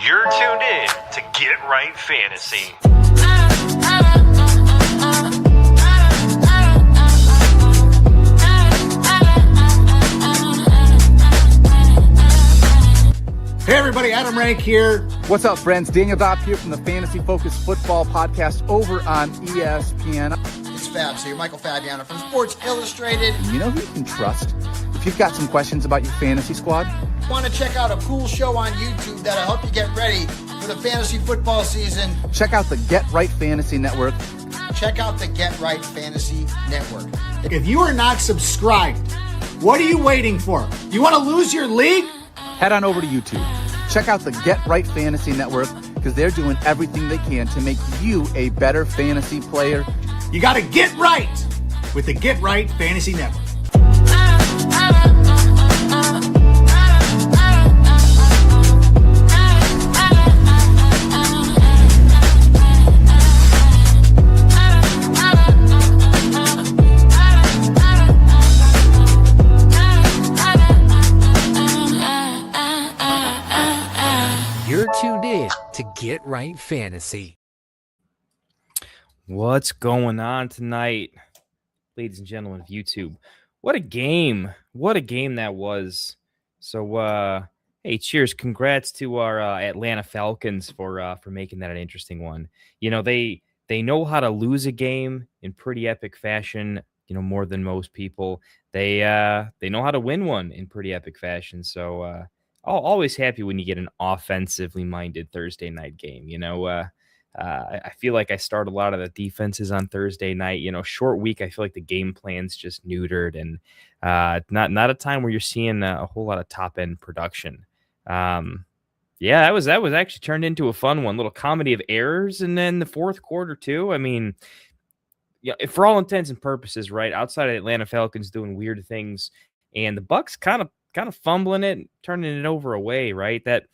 You're tuned in to Get Right Fantasy. Hey everybody, Adam Rank here. What's up, friends? Daniel Dopp here from the Fantasy Focused Football Podcast over on ESPN. It's Fab, so you're Michael Fabiano from Sports Illustrated. You know who you can trust if you've got some questions about your fantasy squad? Want to check out a cool show on YouTube that'll help you get ready for the fantasy football season? Check out the Get Right Fantasy Network. Check out the Get Right Fantasy Network. If you are not subscribed, what are you waiting for? You want to lose your league? Head on over to YouTube. Check out the Get Right Fantasy Network because they're doing everything they can to make you a better fantasy player. You got to get right with the Get Right Fantasy Network. You're tuned in to Get Right Fantasy. What's going on tonight, ladies and gentlemen of YouTube? What a game. What a game that was. So, hey, cheers. Congrats to our Atlanta Falcons for making that an interesting one. You know, they know how to lose a game in pretty epic fashion, you know, more than most people. They know how to win one in pretty epic fashion. So, always happy when you get an offensively minded Thursday night game. You know, I feel like I start a lot of the defenses on Thursday night. You know, short week. I feel like the game plan's just neutered and not a time where you're seeing a whole lot of top end production. Yeah, that was actually turned into a fun one. Little comedy of errors, and then the fourth quarter too. I mean, yeah, for all intents and purposes, right outside of Atlanta Falcons doing weird things, and the Bucs kind of fumbling it, turning it over away, right? That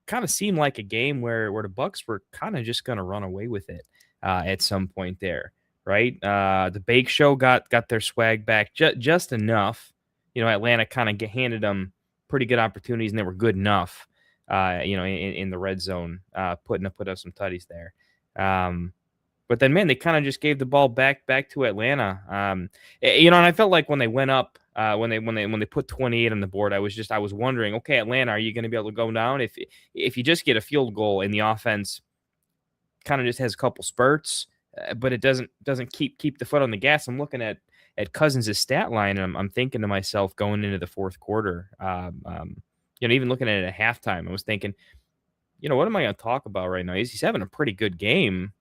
kind of seemed like a game where the Bucs were kind of just going to run away with it at some point there, right? The Bake Show got their swag back just enough. You know, Atlanta kind of handed them pretty good opportunities, and they were good enough, you know, in the red zone, putting up some tutties there. But then, man, they kind of just gave the ball back to Atlanta. You know, and I felt like when they went up, when they put 28 on the board, I was wondering, okay, Atlanta, are you going to be able to go down if you just get a field goal and the offense kind of just has a couple spurts, but it doesn't keep the foot on the gas? I'm looking at Cousins' stat line, and I'm thinking to myself going into the fourth quarter, you know, even looking at it at halftime, I was thinking, you know, what am I going to talk about right now? He's having a pretty good game.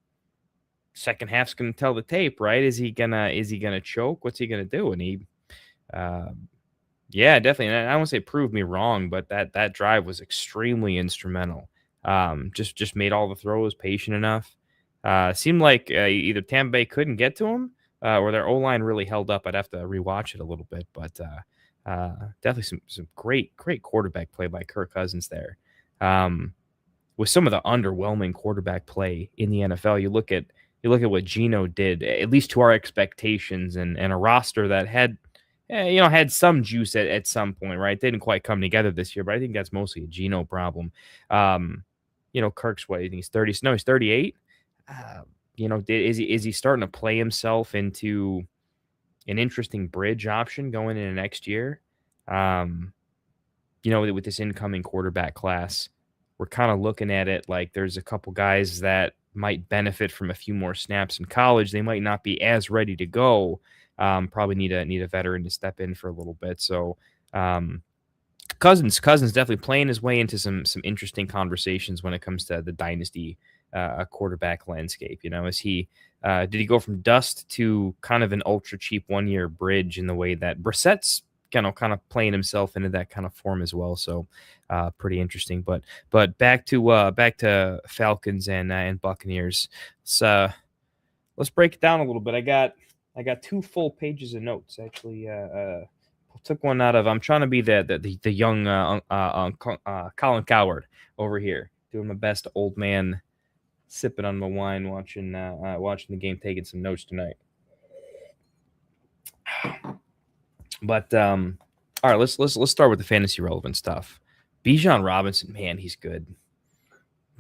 Second half's going to tell the tape, right? Is he gonna choke? What's he gonna do? And he, yeah, definitely. And I won't say prove me wrong, but that drive was extremely instrumental. Just made all the throws, patient enough. Seemed like either Tampa Bay couldn't get to him, or their O-line really held up. I'd have to rewatch it a little bit, but definitely some great quarterback play by Kirk Cousins there. With some of the underwhelming quarterback play in the NFL, you look at what Geno did, at least to our expectations, and a roster that had some juice at some point, right? They didn't quite come together this year, but I think that's mostly a Geno problem. You know, Kirk's what? I think he's 30. No, he's 38. You know, is he starting to play himself into an interesting bridge option going into next year? You know, with this incoming quarterback class, we're kind of looking at it like there's a couple guys that might benefit from a few more snaps in college. They might not be as ready to go. Probably need a veteran to step in for a little bit. So Cousins definitely playing his way into some interesting conversations when it comes to the dynasty quarterback landscape. You know, did he go from dust to kind of an ultra cheap 1-year bridge in the way that Brissett's kind of playing himself into that kind of form as well? So pretty interesting. But back to Falcons and Buccaneers. Let's break it down a little bit. I got 2 full pages of notes actually. Took one out of. I'm trying to be the young Colin Coward over here, doing my best old man, sipping on my wine, watching the game, taking some notes tonight. But all right, let's start with the fantasy relevant stuff. Bijan Robinson, man, he's good.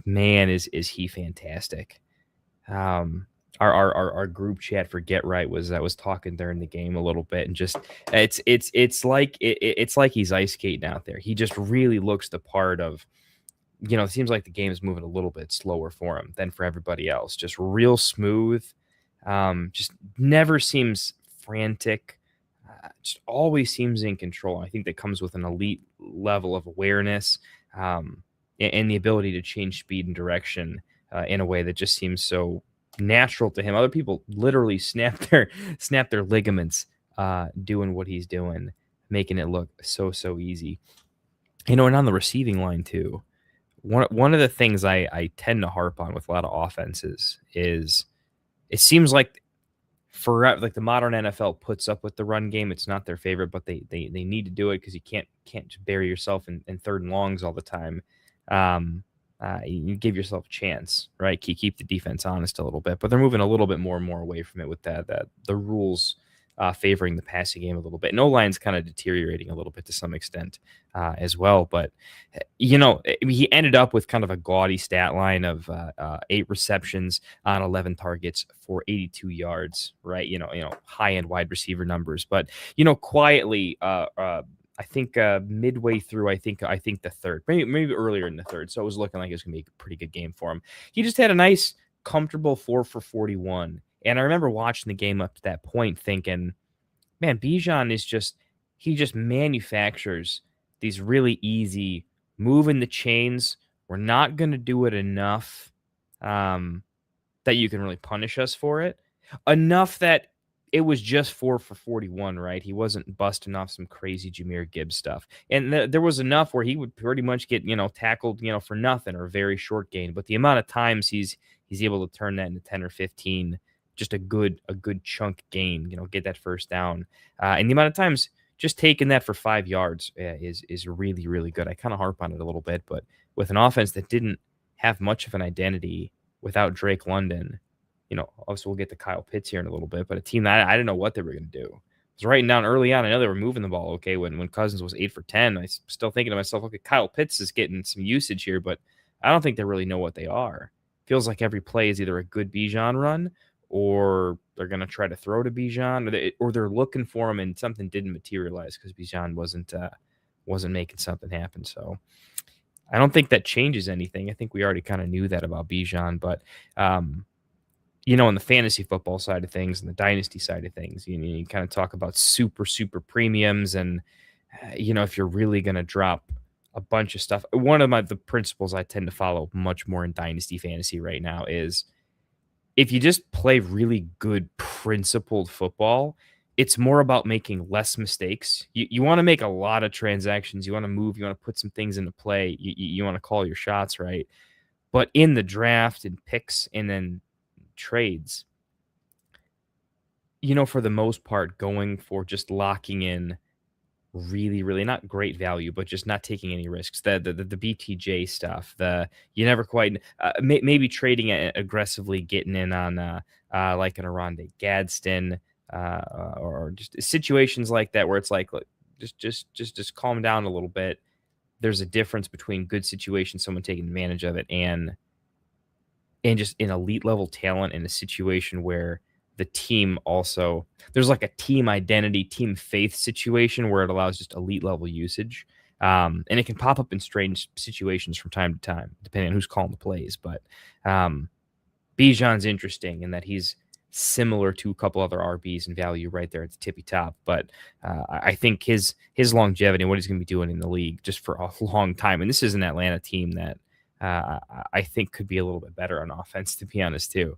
man, is he fantastic. Our group chat for Get Right was talking during the game a little bit, and just it's like he's ice skating out there. He just really looks the part of, it seems like the game is moving a little bit slower for him than for everybody else. Just real smooth. Just never seems frantic. Just always seems in control. I think that comes with an elite level of awareness, and the ability to change speed and direction in a way that just seems so natural to him. Other people literally snap their ligaments doing what he's doing, making it look so easy. And on the receiving line too, one of the things I tend to harp on with a lot of offenses is it seems like like the modern NFL puts up with the run game. It's not their favorite, but they need to do it because you can't just bury yourself in third and longs all the time. You give yourself a chance, right? Keep the defense honest a little bit, but they're moving a little bit more and more away from it with the rules favoring the passing game a little bit. And O-line's kind of deteriorating a little bit to some extent as well. But, he ended up with kind of a gaudy stat line of 8 receptions on 11 targets for 82 yards, right? High-end wide receiver numbers. But, quietly, I think midway through, I think the third, maybe earlier in the third. So it was looking like it was going to be a pretty good game for him. He just had a nice, comfortable 4 for 41. And I remember watching the game up to that point thinking, man, Bijan he just manufactures these really easy moving the chains. We're not going to do it enough that you can really punish us for it. Enough that it was just 4 for 41, right? He wasn't busting off some crazy Jahmyr Gibbs stuff. And there was enough where he would pretty much get, tackled, for nothing or a very short gain. But the amount of times he's able to turn that into 10 or 15, just a good chunk gain, get that first down. And the amount of times just taking that for 5 yards is really, really good. I kind of harp on it a little bit, but with an offense that didn't have much of an identity without Drake London, obviously we'll get to Kyle Pitts here in a little bit, but a team that I didn't know what they were going to do. I was writing down early on. I know they were moving the ball okay when Cousins was 8 for 10. I was still thinking to myself, okay, Kyle Pitts is getting some usage here, but I don't think they really know what they are. Feels like every play is either a good Bijan run or they're going to try to throw to Bijan, or they're looking for him and something didn't materialize because Bijan wasn't making something happen. So I don't think that changes anything. I think we already kind of knew that about Bijan, but on the fantasy football side of things and the dynasty side of things, you kind of talk about super premiums, and if you're really going to drop a bunch of stuff, one of the principles I tend to follow much more in dynasty fantasy right now is if you just play really good principled football, it's more about making less mistakes. You want to make a lot of transactions. You want to move. You want to put some things into play. You want to call your shots, right? But in the draft and picks and then trades, for the most part, going for just locking in really, really not great value, but just not taking any risks. The BTJ stuff, you never quite maybe trading it aggressively, getting in on like an Aronde Gadsden or just situations like that where it's like, look, just calm down a little bit. There's a difference between good situations, someone taking advantage of it, and just an elite level talent in a situation where the team also, there's like a team identity, team faith situation where it allows just elite level usage. And it can pop up in strange situations from time to time, depending on who's calling the plays. But Bijan's interesting in that he's similar to a couple other RBs in value right there at the tippy top. But I think his longevity and what he's going to be doing in the league just for a long time. And this is an Atlanta team that I think could be a little bit better on offense, to be honest, too.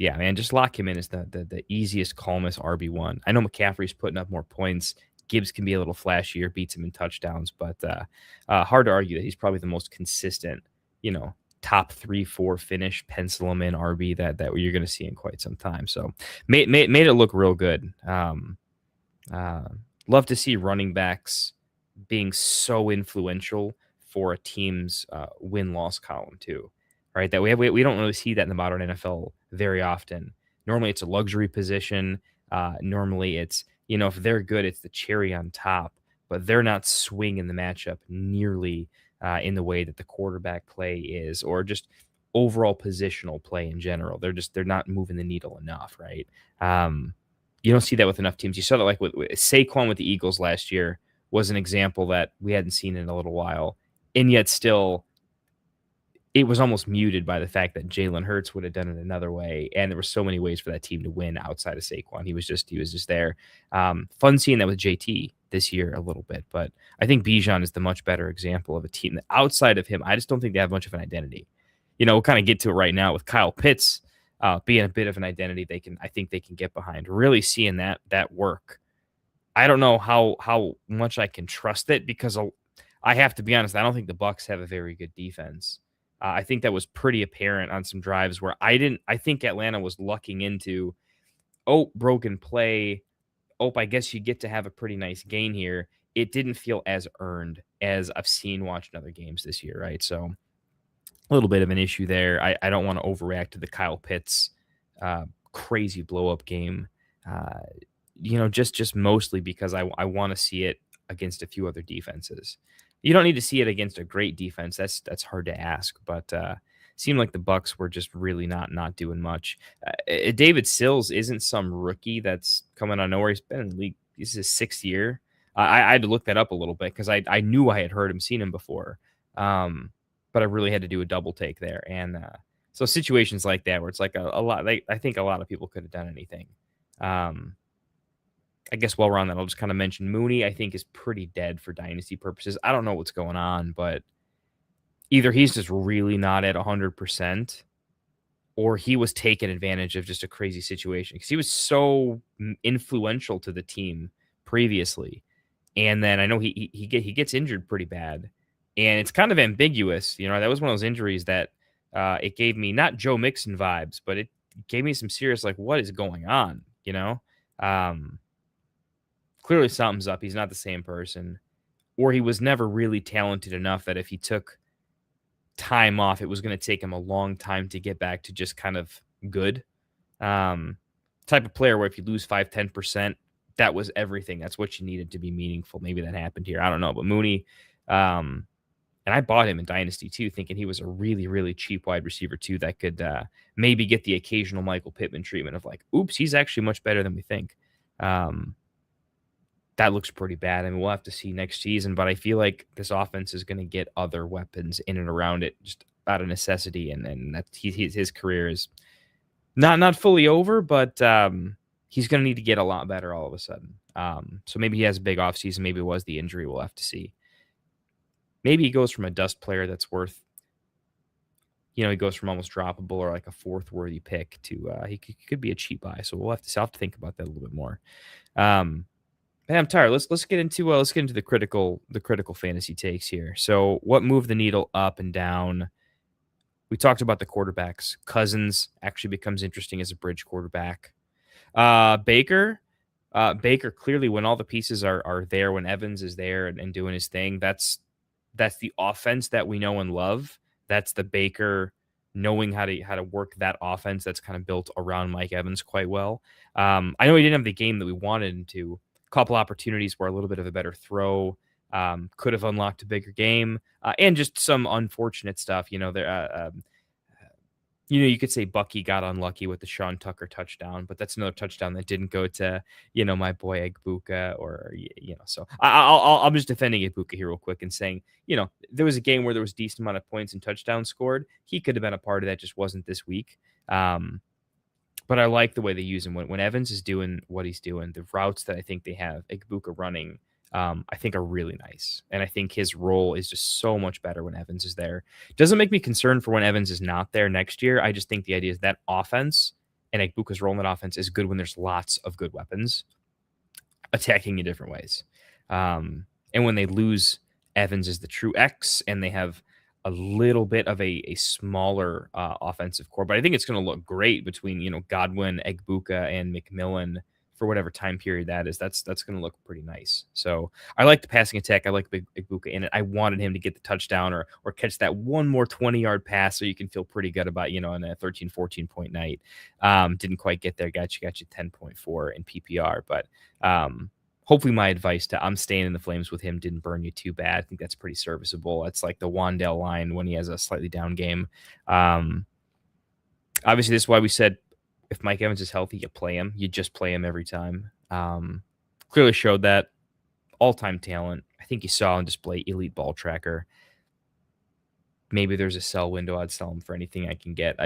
Yeah, man, just lock him in as the easiest, calmest RB1. I know McCaffrey's putting up more points. Gibbs can be a little flashier, beats him in touchdowns, but hard to argue that he's probably the most consistent, top 3-4 finish, pencil him in RB that you're going to see in quite some time. So made it look real good. Love to see running backs being so influential for a team's win-loss column too. Right, that we don't really see that in the modern NFL very often. Normally, it's a luxury position. Normally, it's if they're good, it's the cherry on top. But they're not swinging the matchup nearly in the way that the quarterback play is, or just overall positional play in general. They're not moving the needle enough, right? You don't see that with enough teams. You saw that like with Saquon with the Eagles last year was an example that we hadn't seen in a little while, and yet still it was almost muted by the fact that Jalen Hurts would have done it another way, and there were so many ways for that team to win outside of Saquon. He was just there. Fun seeing that with JT this year a little bit, but I think Bijan is the much better example of a team that outside of him, I just don't think they have much of an identity. We'll kind of get to it right now with Kyle Pitts being a bit of an identity I think they can get behind. Really seeing that work. I don't know how much I can trust it because I have to be honest. I don't think the Bucs have a very good defense. I think that was pretty apparent on some drives where I think Atlanta was lucking into, broken play. I guess you get to have a pretty nice gain here. It didn't feel as earned as I've seen watching other games this year, right? So a little bit of an issue there. I don't want to overreact to the Kyle Pitts crazy blow-up game, just mostly because I want to see it against a few other defenses. You don't need to see it against a great defense. That's hard to ask, but seemed like the Bucs were just really not doing much. David Sills isn't some rookie that's coming out of nowhere. He's been in the league. This is his 6th year. I had to look that up a little bit because I knew I had heard him, seen him before, but I really had to do a double take there. And so situations like that where it's like a lot. I think a lot of people could have done anything. I guess while we're on that, I'll just kind of mention Mooney, I think, is pretty dead for dynasty purposes. I don't know what's going on, but either he's just really not at 100% or he was taking advantage of just a crazy situation because he was so influential to the team previously. And then I know he gets injured pretty bad, and it's kind of ambiguous. That was one of those injuries that it gave me not Joe Mixon vibes, but it gave me some serious, like, what is going on? Clearly something's up. He's not the same person, or he was never really talented enough that if he took time off, it was going to take him a long time to get back to just kind of good. Type of player where if you lose 5-10%, that was everything. That's what you needed to be meaningful. Maybe that happened here. I don't know. But Mooney, and I bought him in Dynasty too, thinking he was a really, really cheap wide receiver too that could maybe get the occasional Michael Pittman treatment of like, oops, he's actually much better than we think. That looks pretty bad. I mean, we'll have to see next season, but I feel like this offense is going to get other weapons in and around it just out of necessity, and that his career is not fully over, but he's going to need to get a lot better all of a sudden. So maybe he has a big offseason. Maybe it was the injury. We'll have to see. Maybe he goes from a dust player that's worth, he goes from almost droppable or like a 4th worthy pick to he could be a cheap buy. So we'll have to think about that a little bit more. I'm tired. Let's get into the critical fantasy takes here. So what moved the needle up and down? We talked about the quarterbacks. Cousins actually becomes interesting as a bridge quarterback. Baker clearly, when all the pieces are there, when Evans is there and doing his thing, that's the offense that we know and love. That's the Baker knowing how to work that offense that's kind of built around Mike Evans quite well. I know he didn't have the game that we wanted him to. Couple opportunities where a little bit of a better throw could have unlocked a bigger game, and just some unfortunate stuff. You could say Bucky got unlucky with the Sean Tucker touchdown, but that's another touchdown that didn't go to my boy Egbuka So I'm just defending Egbuka here real quick and saying there was a game where there was a decent amount of points and touchdowns scored. He could have been a part of that, just wasn't this week. But I like the way they use him. When Evans is doing what he's doing, the routes that I think they have Egbuka running, I think are really nice. And I think his role is just so much better when Evans is there. Doesn't make me concerned for when Evans is not there next year. I just think the idea is that offense and Egbuka's role in that offense is good when there's lots of good weapons attacking in different ways. And when they lose Evans as the true X and they have a little bit of a smaller offensive core, but I think it's going to look great between Godwin, Egbuka, and McMillan for whatever time period that is. That's going to look pretty nice. So I like the passing attack. I like Egbuka in it. I wanted him to get the touchdown or catch that one more 20-yard pass so you can feel pretty good about in a 13-14 point night. Didn't quite get there. Got you 10.4 in PPR, but hopefully my advice to I'm staying in the Flames with him didn't burn you too bad. I think that's pretty serviceable. It's like the Wandale line when he has a slightly down game. Obviously, this is why we said if Mike Evans is healthy, you play him. You just play him every time. Clearly showed that. All-time talent. I think you saw on display elite ball tracker. Maybe there's a sell window. I'd sell him for anything I can get.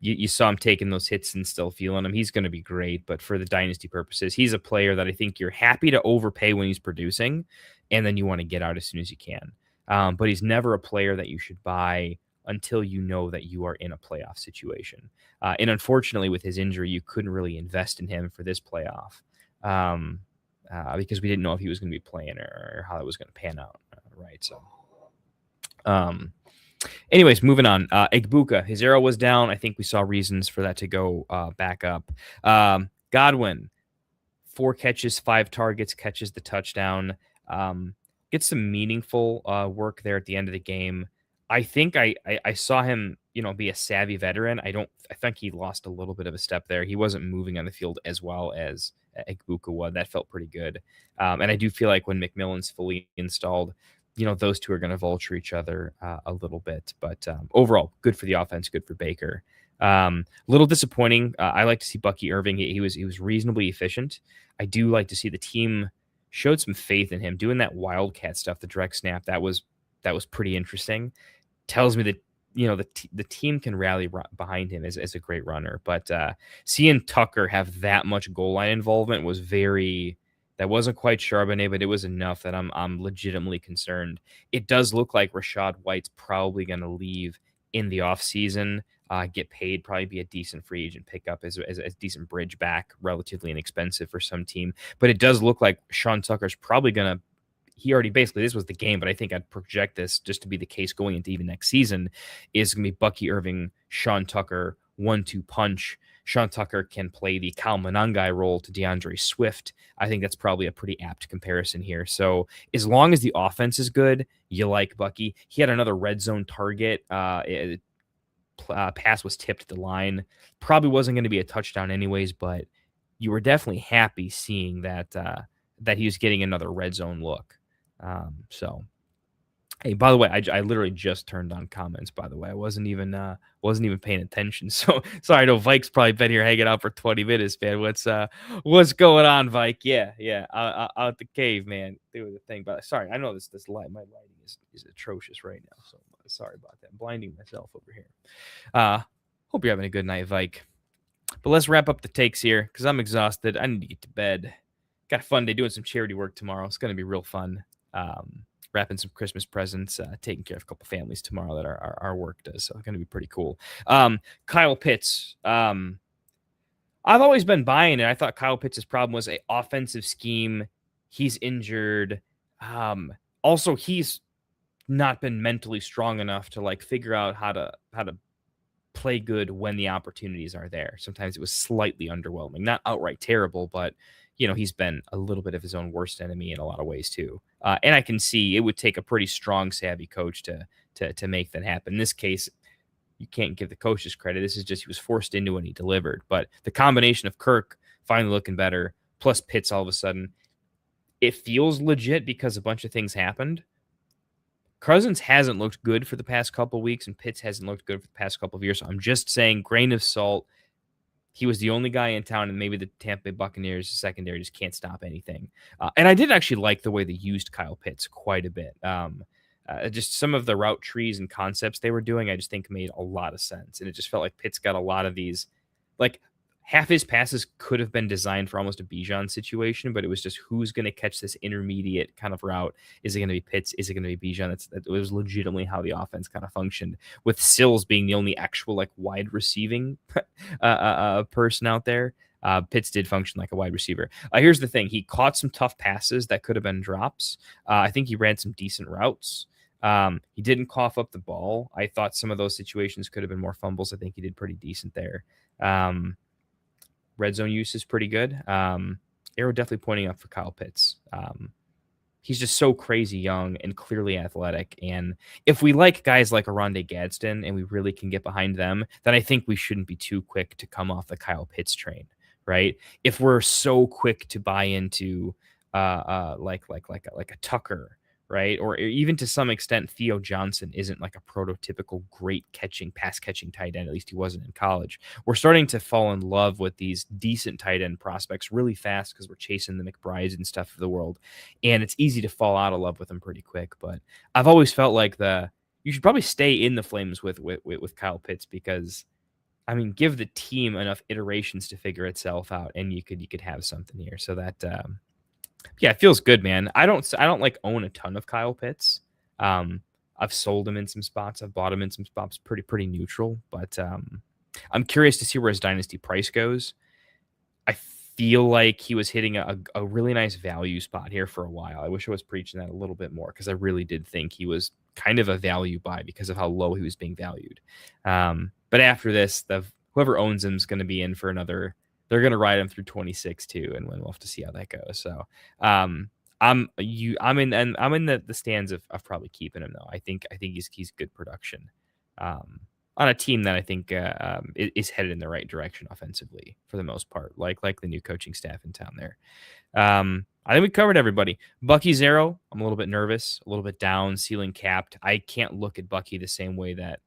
You saw him taking those hits and still feeling him. He's going to be great, but for the dynasty purposes, he's a player that I think you're happy to overpay when he's producing, and then you want to get out as soon as you can. But he's never a player that you should buy until you know that you are in a playoff situation. And unfortunately, with his injury, you couldn't really invest in him for this playoff. Because we didn't know if he was going to be playing or how it was going to pan out. Right. So, anyways, moving on. Igbuka, his arrow was down. I think we saw reasons for that to go back up. Godwin, 4 catches, 5 targets, catches the touchdown. Gets some meaningful work there at the end of the game. I think I saw him, be a savvy veteran. I think he lost a little bit of a step there. He wasn't moving on the field as well as Igbuka was. That felt pretty good. And I do feel like when McMillan's fully installed, those two are going to vulture each other a little bit. But overall, good for the offense, good for Baker. A little disappointing. I like to see Bucky Irving. He was reasonably efficient. I do like to see the team showed some faith in him doing that wildcat stuff, the direct snap. That was pretty interesting. Tells me that the team can rally behind him as a great runner. But seeing Tucker have that much goal line involvement was that wasn't quite Charbonnet, but it was enough that I'm legitimately concerned. It does look like Rashad White's probably going to leave in the offseason, get paid, probably be a decent free agent pickup as a decent bridge back, relatively inexpensive for some team. But it does look like Sean Tucker's probably going to, this was the game, but I think I'd project this just to be the case going into even next season, is going to be Bucky Irving, Sean Tucker, 1-2 punch. Sean Tucker can play the Kyle Monangai role to DeAndre Swift. I think that's probably a pretty apt comparison here. So as long as the offense is good, you like Bucky. He had another red zone target. Pass was tipped at the line. Probably wasn't going to be a touchdown anyways, but you were definitely happy seeing that he was getting another red zone look. So, hey, by the way, I literally just turned on comments. By the way, I wasn't even paying attention. So sorry, I know Vike's probably been here hanging out for 20 minutes, man. What's going on, Vike? Yeah, out at the cave, man, doing the thing. But sorry, I know this light, my lighting is atrocious right now. So sorry about that. I'm blinding myself over here. Hope you're having a good night, Vike. But let's wrap up the takes here because I'm exhausted. I need to get to bed. Got a fun day doing some charity work tomorrow. It's going to be real fun. Wrapping some Christmas presents, taking care of a couple families tomorrow that our work does. So it's going to be pretty cool. Kyle Pitts. I've always been buying it. I thought Kyle Pitts' problem was an offensive scheme. He's injured. Also, he's not been mentally strong enough to figure out how to play good when the opportunities are there. Sometimes it was slightly underwhelming, not outright terrible, but he's been a little bit of his own worst enemy in a lot of ways too. And I can see it would take a pretty strong, savvy coach to make that happen. In this case, you can't give the coaches credit. This is just he was forced into it and he delivered. But the combination of Kirk finally looking better, plus Pitts all of a sudden, it feels legit because a bunch of things happened. Cousins hasn't looked good for the past couple of weeks, and Pitts hasn't looked good for the past couple of years. So I'm just saying, grain of salt. He was the only guy in town, and maybe the Tampa Bay Buccaneers secondary just can't stop anything. And I did actually like the way they used Kyle Pitts quite a bit. Just some of the route trees and concepts they were doing, I just think made a lot of sense. And it just felt like Pitts got a lot of these, half his passes could have been designed for almost a Bijan situation, but it was just who's going to catch this intermediate kind of route. Is it going to be Pitts? Is it going to be Bijan? That was legitimately how the offense kind of functioned, with Sills being the only actual wide receiving person out there. Pitts did function like a wide receiver. Here's the thing. He caught some tough passes that could have been drops. I think he ran some decent routes. He didn't cough up the ball. I thought some of those situations could have been more fumbles. I think he did pretty decent there. Red zone use is pretty good. Arrow definitely pointing up for Kyle Pitts. He's just so crazy young and clearly athletic. And if we like guys like Aronde Gadsden and we really can get behind them, then I think we shouldn't be too quick to come off the Kyle Pitts train, right? If we're so quick to buy into like a Tucker, right? Or even to some extent, Theo Johnson isn't like a prototypical great pass catching tight end. At least he wasn't in college. We're starting to fall in love with these decent tight end prospects really fast because we're chasing the McBrides and stuff of the world, and it's easy to fall out of love with them pretty quick. But I've always felt like you should probably stay in the flames with Kyle Pitts because, I mean, give the team enough iterations to figure itself out, and you could have something here. So that yeah, it feels good, man. I don't like own a ton of Kyle Pitts. I've sold him in some spots. I've bought him in some spots, pretty neutral. But I'm curious to see where his dynasty price goes. I feel like he was hitting a really nice value spot here for a while. I wish I was preaching that a little bit more because I really did think he was kind of a value buy because of how low he was being valued. But after this, whoever owns him is going to be in for another. They're going to ride him through 26 too, and we'll have to see how that goes. So I'm in the stands of probably keeping him though. I think he's good production on a team that I think is headed in the right direction offensively for the most part, like the new coaching staff in town there. I think we covered everybody. Bucky zero. I'm a little bit nervous, a little bit down, ceiling capped. I can't look at Bucky the same way that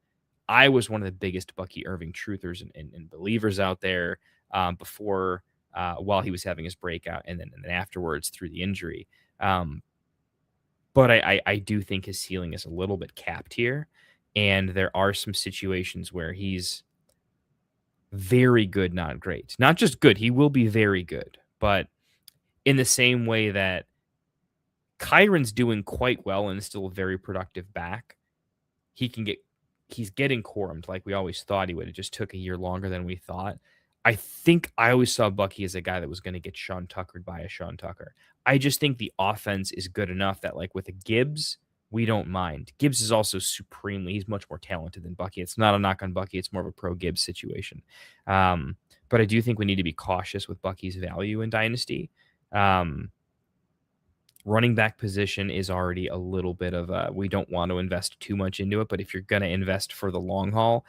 I was one of the biggest Bucky Irving truthers and believers out there before while he was having his breakout and then afterwards through the injury. But I do think his ceiling is a little bit capped here. And there are some situations where he's very good, not great. Not just good. He will be very good. But in the same way that Kyron's doing quite well and is still a very productive back, he's getting Corum'd like we always thought he would. It just took a year longer than we thought. I think I always saw Bucky as a guy that was going to get Sean Tuckered by a Sean Tucker. I just think the offense is good enough that, like with a Gibbs, we don't mind. Gibbs is also he's much more talented than Bucky. It's not a knock on Bucky. It's more of a pro Gibbs situation. But I do think we need to be cautious with Bucky's value in Dynasty. Running back position is already a little bit of we don't want to invest too much into it, but if you're going to invest for the long haul,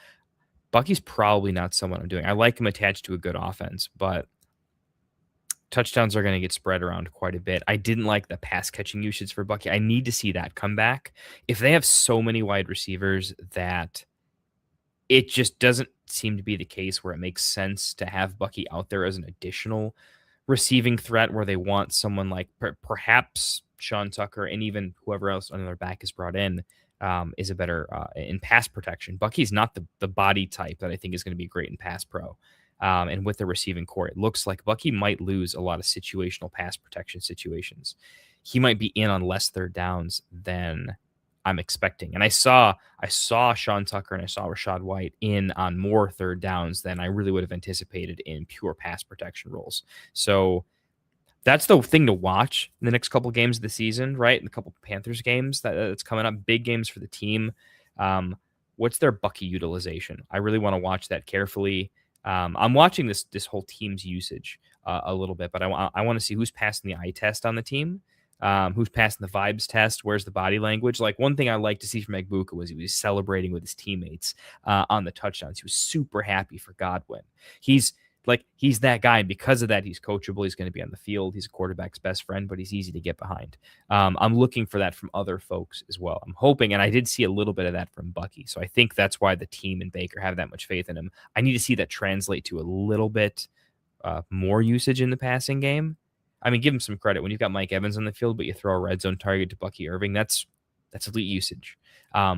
Bucky's probably not someone I'm doing. I like him attached to a good offense, but touchdowns are going to get spread around quite a bit. I didn't like the pass catching usage for Bucky. I need to see that come back. If they have so many wide receivers that it just doesn't seem to be the case where it makes sense to have Bucky out there as an additional receiving threat where they want someone like perhaps Sean Tucker and even whoever else on their back is brought in is a better in pass protection. Bucky's not the body type that I think is going to be great in pass pro. And with the receiving core, it looks like Bucky might lose a lot of situational pass protection situations. He might be in on less third downs than I'm expecting. And I saw Sean Tucker and I saw Rachaad White in on more third downs than I really would have anticipated in pure pass protection roles. So that's the thing to watch in the next couple games of the season, right? In a couple Panthers games that's coming up, big games for the team. What's their Bucky utilization? I really want to watch that carefully. I'm watching this whole team's usage a little bit, but I want to see who's passing the eye test on the team, who's passing the vibes test, where's the body language. Like one thing I like to see from Egbuka was he was celebrating with his teammates on the touchdowns. He was super happy for Godwin. He's that guy, and because of that, he's coachable. He's going to be on the field. He's a quarterback's best friend, but he's easy to get behind. I'm looking for that from other folks as well. I'm hoping, and I did see a little bit of that from Bucky, so I think that's why the team and Baker have that much faith in him. I need to see that translate to a little bit more usage in the passing game. I mean, give him some credit. When you've got Mike Evans on the field, but you throw a red zone target to Bucky Irving, that's elite usage. I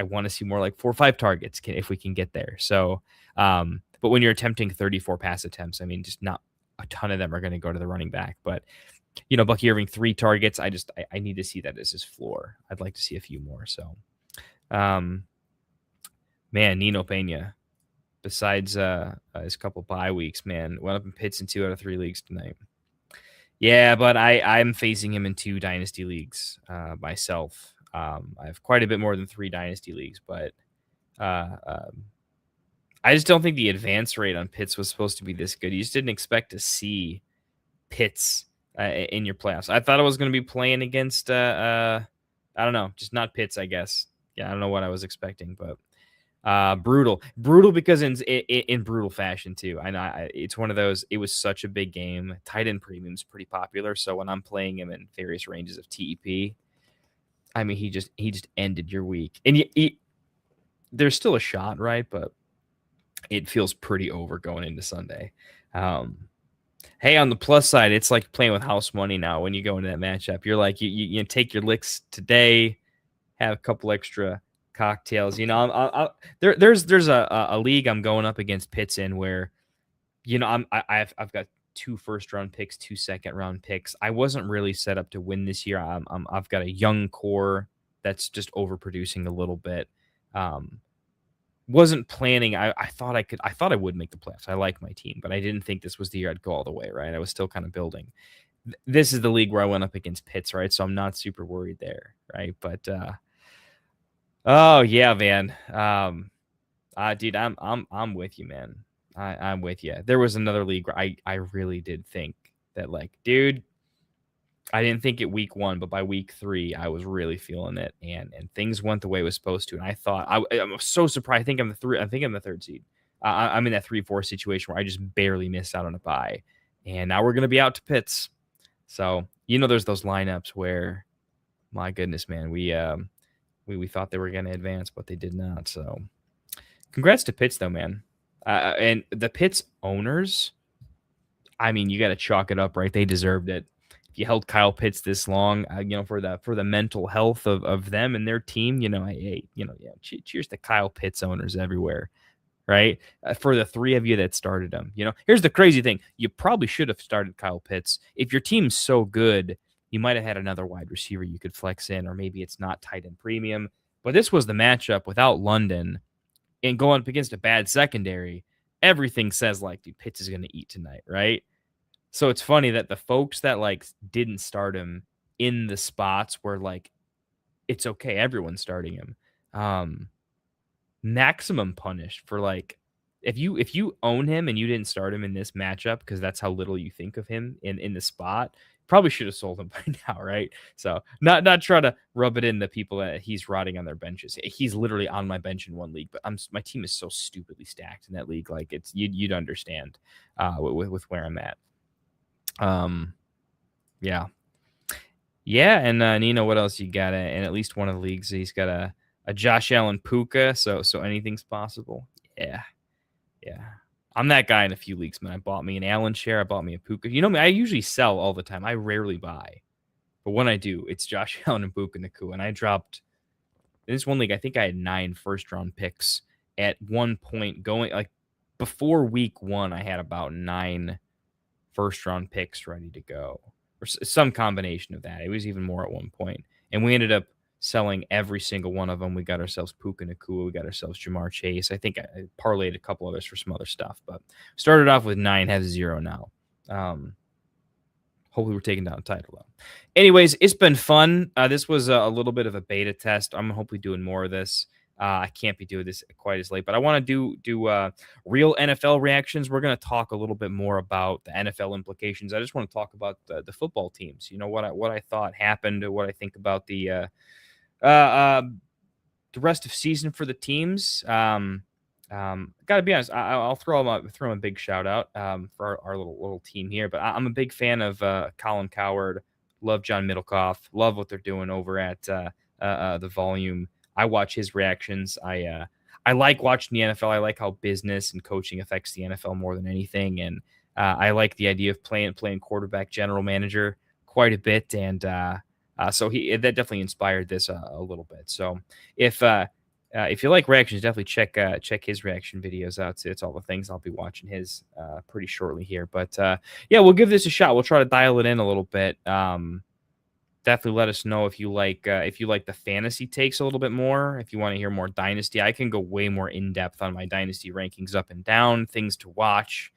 want to see more like 4 or 5 targets if we can get there. So, but when you're attempting 34 pass attempts, I mean, just not a ton of them are going to go to the running back. But, Bucky Irving, 3 targets. I need to see that as his floor. I'd like to see a few more. So, man, Nino Pena, besides his couple bye weeks, man, went up in Pitts in 2 out of 3 leagues tonight. Yeah, but I'm facing him in 2 dynasty leagues myself. I have quite a bit more than 3 dynasty leagues, but I just don't think the advance rate on Pitts was supposed to be this good. You just didn't expect to see Pitts in your playoffs. I thought I was going to be playing against, I don't know, just not Pitts, I guess. Yeah, I don't know what I was expecting, but Brutal because in brutal fashion too. I know it's one of those. It was such a big game. Tight end premium's pretty popular, so when I'm playing him in various ranges of TEP, I mean he just ended your week, and there's still a shot, right? But it feels pretty over going into Sunday. Hey, on the plus side, it's like playing with house money now. When you go into that matchup, you're like you take your licks today, have a couple extra cocktails. There's a league I'm going up against Pitts in where, I've got 2 first-round picks, 2 second-round picks. I wasn't really set up to win this year. I've got a young core that's just overproducing a little bit. Wasn't planning. I thought I would make the playoffs. I like my team, but I didn't think this was the year I'd go all the way, right? I was still kind of building. This is the league where I went up against Pitts, right? So I'm not super worried there, right? But oh yeah, man. Dude, I'm with you, man. I'm with you. There was another league where I really did think that, like, dude, I didn't think it week 1, but by week 3, I was really feeling it, and things went the way it was supposed to. And I thought I'm so surprised. I think I'm the 3rd seed. I'm in that 3-4 situation where I just barely missed out on a bye, and now we're gonna be out to Pitts. So there's those lineups where, my goodness, man, we thought they were gonna advance, but they did not. So, congrats to Pitts, though, man. And the Pitts owners, I mean, you got to chalk it up, right? They deserved it. If you held Kyle Pitts this long, for the mental health of them and their team, cheers to Kyle Pitts owners everywhere, right? For the 3 of you that started him, here's the crazy thing: you probably should have started Kyle Pitts. If your team's so good, you might have had another wide receiver you could flex in, or maybe it's not tight end premium. But this was the matchup without London and going up against a bad secondary. Everything says, like, dude, Pitts is going to eat tonight, right? So it's funny that the folks that, like, didn't start him in the spots where, like, it's okay, everyone's starting him. Maximum punished for, like, if you own him and you didn't start him in this matchup because that's how little you think of him in the spot, probably should have sold him by now, right? So not try to rub it in the people that he's rotting on their benches. He's literally on my bench in one league, but my team is so stupidly stacked in that league. Like, it's you'd understand with where I'm at. Yeah. And Nino, what else you got? In at least one of the leagues, he's got a Josh Allen Puka, so anything's possible. Yeah. I'm that guy in a few leagues, man. I bought me an Allen share. I bought me a Puka. You know me, I usually sell all the time. I rarely buy. But when I do, it's Josh Allen and Puka Nacua. And I dropped, in this one league, I think I had 9 first-round picks at one point going, like, before week 1, I had about 9 first-round picks ready to go. Or some combination of that. It was even more at one point. And we ended up selling every single one of them. We got ourselves Puka Nacua. We got ourselves Jamar Chase. I think I parlayed a couple others for some other stuff, but started off with 9, have 0 now. Hopefully we're taking down the title, though. Anyways, it's been fun. This was a little bit of a beta test. I'm hopefully doing more of this. I can't be doing this quite as late, but I want to do real NFL reactions. We're going to talk a little bit more about the NFL implications. I just want to talk about the football teams. What I thought happened, what I think about the rest of season for the teams. Gotta be honest, I'll throw them a big shout out for our little team here. But I'm a big fan of Colin Cowherd. Love John Middlecoff. Love what they're doing over at the Volume. I watch his reactions. I like watching the NFL. I like how business and coaching affects the NFL more than anything, and I like the idea of playing quarterback general manager quite a bit. And so that definitely inspired this a little bit. So if you like reactions, definitely check his reaction videos out. It's all the things. I'll be watching his pretty shortly here. But yeah, we'll give this a shot. We'll try to dial it in a little bit. Definitely let us know if you like the fantasy takes a little bit more. If you want to hear more dynasty, I can go way more in depth on my dynasty rankings up and down, things to watch,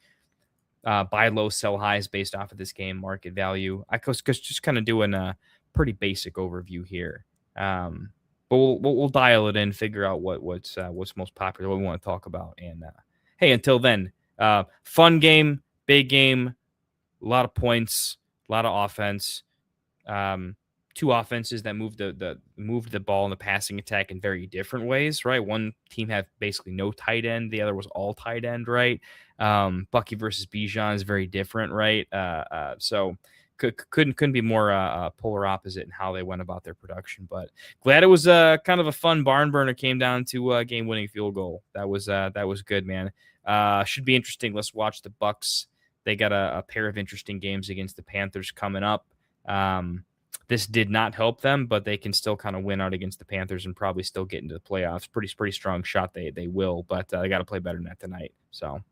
buy low, sell highs based off of this game, market value. I was just kind of doing a pretty basic overview here. But we'll dial it in, figure out what's most popular, what we want to talk about. And hey, until then, fun game, big game, a lot of points, a lot of offense. two offenses that moved the ball in the passing attack in very different ways, right? One team had basically no tight end, the other was all tight end, right? Bucky versus Bijan is very different, right? So couldn't be more polar opposite in how they went about their production. But glad it was kind of a fun barn burner. Came down to a game-winning field goal. That was good, man. Should be interesting. Let's watch the Bucs. They got a pair of interesting games against the Panthers coming up. This did not help them, but they can still kind of win out against the Panthers and probably still get into the playoffs. Pretty strong shot they will, but they got to play better than that tonight. So,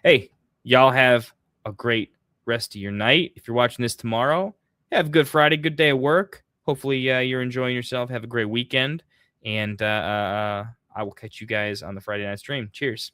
hey, y'all have a great rest of your night. If you're watching this tomorrow, have a good Friday, good day of work. Hopefully you're enjoying yourself. Have a great weekend, and I will catch you guys on the Friday night stream. Cheers.